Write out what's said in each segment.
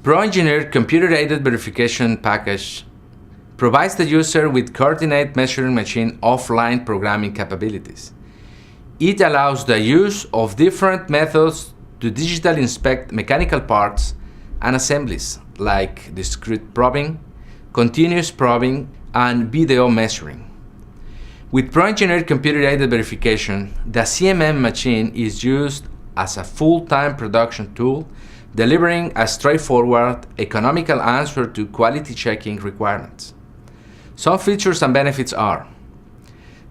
Pro-engineered computer-aided verification package provides the user with coordinate measuring machine offline programming capabilities. It allows the use of different methods to digitally inspect mechanical parts and assemblies like discrete probing, continuous probing, and video measuring. With pro-engineered computer-aided verification, the CMM machine is used as a full-time production tool, delivering a straightforward, economical answer to quality checking requirements. Some features and benefits are: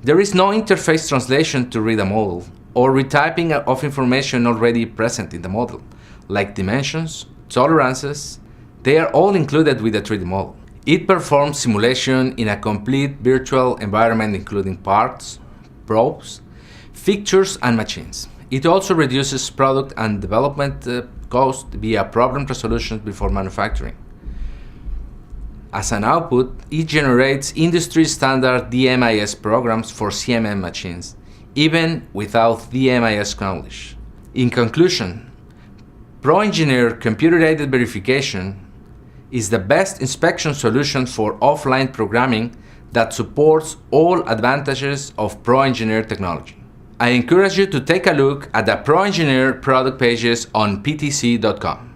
there is no interface translation to read a model or retyping of information already present in the model, like dimensions, tolerances. They are all included with the 3D model. It performs simulation in a complete virtual environment, including parts, probes, fixtures, and machines. It also reduces product and development cost via problem resolution before manufacturing. As an output, it generates industry-standard DMIS programs for CMM machines, even without DMIS knowledge. In conclusion, pro-engineered computer-aided verification is the best inspection solution for offline programming that supports all advantages of pro-engineered technology. I encourage you to take a look at the pro-engineered product pages on PTC.com.